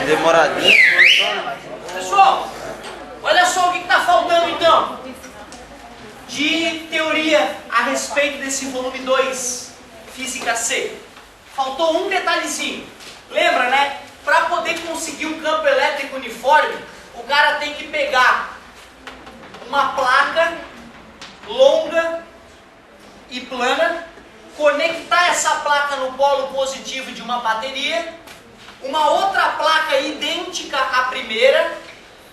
Demoradinho. Pessoal, olha só o que está faltando então de teoria a respeito desse volume 2, Física C. Faltou um detalhezinho. Lembra, né? Para poder conseguir um campo elétrico uniforme, o cara tem que pegar uma placa longa e plana, conectar essa placa no polo positivo de uma bateria, uma outra placa idêntica à primeira,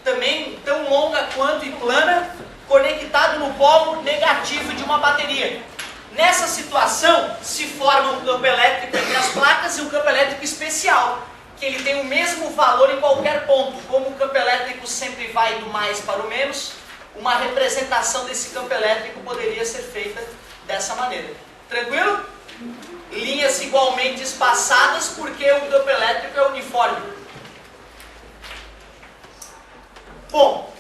também tão longa quanto e plana, conectado no polo negativo de uma bateria. Nessa situação, se forma um campo elétrico entre as placas e um campo elétrico especial, que ele tem o mesmo valor em qualquer ponto. Como o campo elétrico sempre vai do mais para o menos, uma representação desse campo elétrico poderia ser feita dessa maneira. Tranquilo? Linhas igualmente espaçadas, porque o campo elétrico é uniforme. Bom,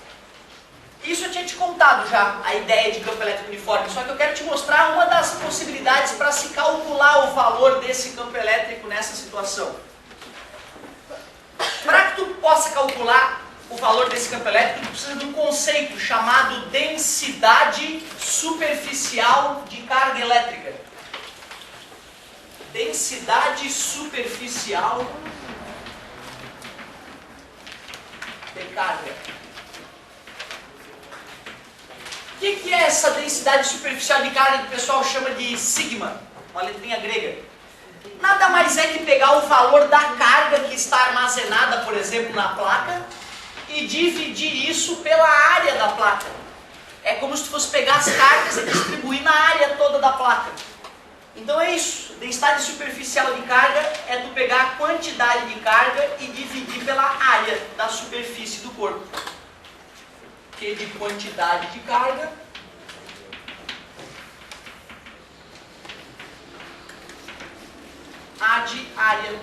isso eu tinha te contado já, a ideia de campo elétrico uniforme, só que eu quero te mostrar uma das possibilidades para se calcular o valor desse campo elétrico nessa situação. Para que tu possa calcular o valor desse campo elétrico, tu precisa de um conceito chamado densidade superficial de carga elétrica. Densidade superficial de carga. O que é essa densidade superficial de carga que o pessoal chama de sigma, uma letrinha grega? Nada mais é que pegar o valor da carga que está armazenada, por exemplo, na placa e dividir isso pela área da placa. É como se tu fosse pegar as cargas e distribuir na área toda da placa. Então é isso. Densidade superficial de carga é tu pegar a quantidade de carga e dividir pela área da superfície do corpo. Q de quantidade de carga A de área.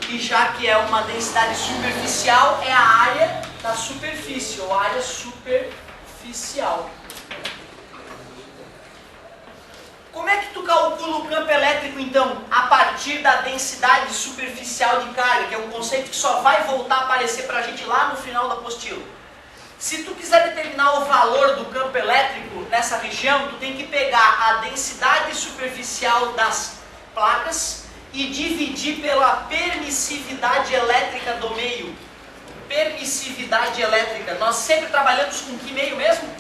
E já que é uma densidade superficial, é a área da superfície, ou área superficial. Como é que tu calcula o campo elétrico, então, a partir da densidade superficial de carga, que é um conceito que só vai voltar a aparecer para a gente lá no final da apostila? Se tu quiser determinar o valor do campo elétrico nessa região, tu tem que pegar a densidade superficial das placas e dividir pela permissividade elétrica do meio. Permissividade elétrica. Nós sempre trabalhamos com que meio mesmo?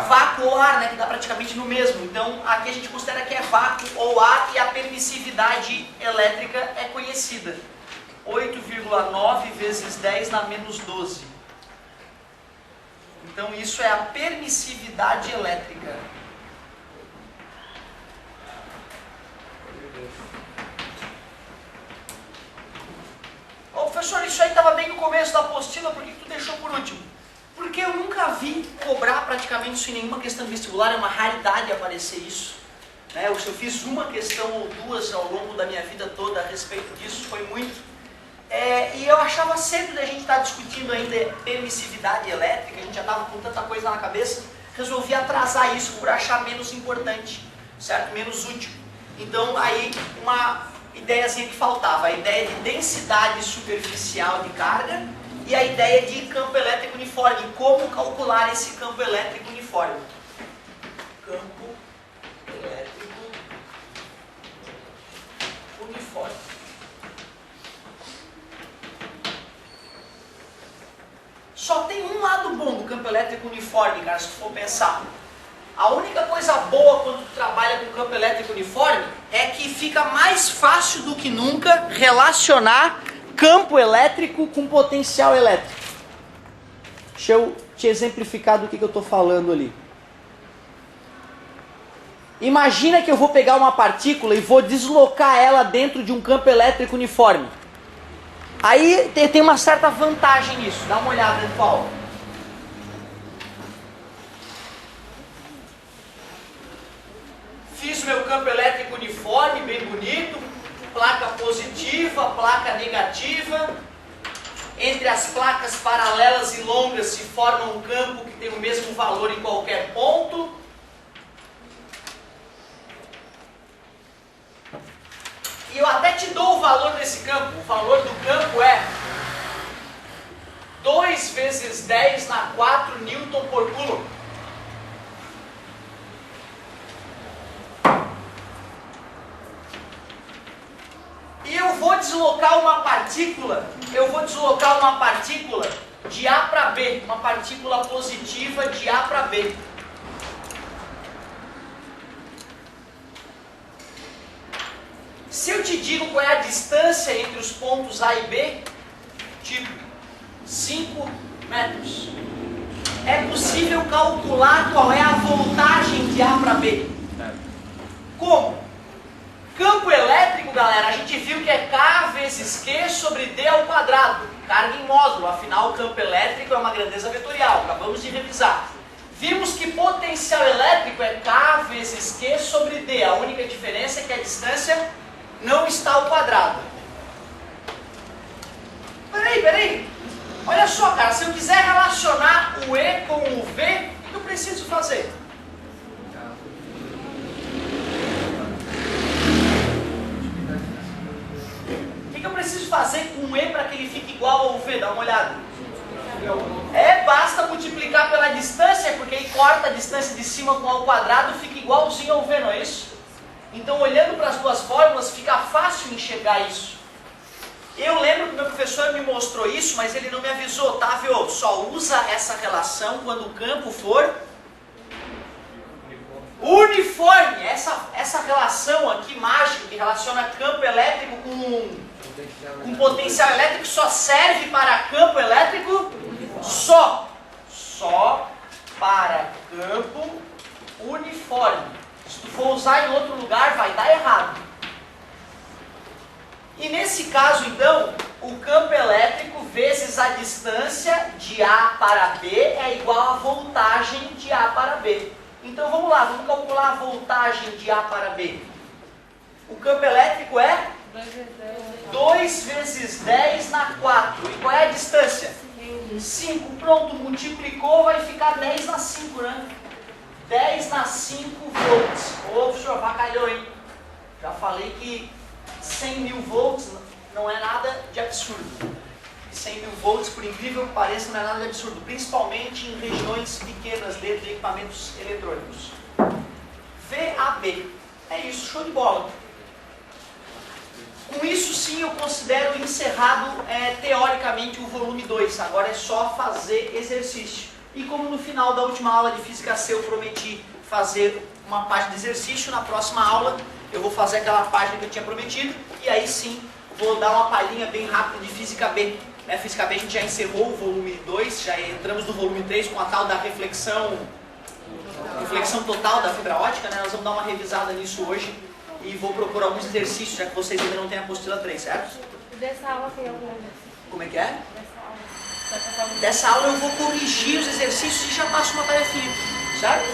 Vácuo ou ar, né? Que dá praticamente no mesmo. Então, aqui a gente considera que é vácuo ou ar e a permissividade elétrica é conhecida. 8,9 vezes 10 na menos 12. Então, isso é a permissividade elétrica. Ô, professor, isso aí estava bem no começo da apostila, por que tu deixou por último? Porque eu nunca vi cobrar praticamente isso em nenhuma questão vestibular, é uma raridade aparecer isso. Né? Eu fiz uma questão ou duas ao longo da minha vida toda a respeito disso, foi muito. E eu achava sempre da gente estar discutindo ainda permissividade elétrica, a gente já estava com tanta coisa na cabeça, resolvi atrasar isso por achar menos importante, certo? Menos útil. Então aí uma ideiazinha que faltava, a ideia de densidade superficial de carga e a ideia de campo elétrico uniforme, como calcular esse campo elétrico uniforme. Campo elétrico uniforme. Só tem um lado bom do campo elétrico uniforme, cara, se tu for pensar. A única coisa boa quando tu trabalha com campo elétrico uniforme é que fica mais fácil do que nunca relacionar campo elétrico com potencial elétrico. Deixa eu te exemplificar do que eu estou falando ali. Imagina que eu vou pegar uma partícula e vou deslocar ela dentro de um campo elétrico uniforme. Aí tem uma certa vantagem nisso. Dá uma olhada dentro da aula. Fiz o meu campo elétrico uniforme, bem bonito. Placa positiva, placa negativa. Entre as placas paralelas e longas se forma um campo que tem o mesmo valor em qualquer ponto. E eu até te dou o valor desse campo. O valor do campo é 2 vezes 10 na 4 Newton por Coulomb. E eu vou deslocar uma partícula de A para B, uma partícula positiva de A para B. Se eu te digo qual é a distância entre os pontos A e B, tipo 5 metros, é possível calcular qual é a voltagem de A para B. Como? Campo elétrico, galera, a gente viu que é K vezes Q sobre D ao quadrado, carga em módulo, afinal o campo elétrico é uma grandeza vetorial, acabamos de revisar. Vimos que potencial elétrico é K vezes Q sobre D, a única diferença é que a distância não está ao quadrado. Peraí, olha só, cara, se eu quiser relacionar o E com o V, o que eu preciso fazer? O que eu preciso fazer com o E para que ele fique igual ao V? Dá uma olhada. Basta multiplicar pela distância, porque aí corta a distância de cima com ao quadrado e fica igualzinho ao V, não é isso? Então, olhando para as duas fórmulas, fica fácil enxergar isso. Eu lembro que meu professor me mostrou isso, mas ele não me avisou, Otávio, só usa essa relação quando o campo for uniforme. Essa relação aqui mágica, que relaciona campo elétrico com potencial elétrico, só serve para campo elétrico só para campo uniforme. Se tu for usar em outro lugar, vai dar errado. E nesse caso, então, o campo elétrico vezes a distância de A para B é igual à voltagem de A para B. Então vamos lá, vamos calcular a voltagem de A para B. O campo elétrico é 2 vezes 10 na 4. E qual é a distância? 5. Pronto, multiplicou, vai ficar 10 na 5, né? 10 na 5 volts. Ô, professor, vacalhou, hein? Já falei que 100 mil volts não é nada de absurdo. 100 mil volts, por incrível que pareça, não é nada de absurdo. Principalmente em regiões pequenas de equipamentos eletrônicos. VAB. É isso, show de bola. Com isso, sim, eu considero encerrado, teoricamente, o volume 2. Agora é só fazer exercício. E como no final da última aula de Física C eu prometi fazer uma página de exercício, na próxima aula eu vou fazer aquela página que eu tinha prometido. E aí sim, vou dar uma palhinha bem rápida de Física B. Física B a gente já encerrou o volume 2, já entramos no volume 3 com a tal da reflexão total da fibra ótica, né? Nós vamos dar uma revisada nisso hoje. E vou propor alguns exercícios, já que vocês ainda não têm a apostila 3, certo? Dessa aula tem algum exercício? Como é que é? Dessa aula. Dessa aula eu vou corrigir os exercícios e já passo uma tarefinha, certo?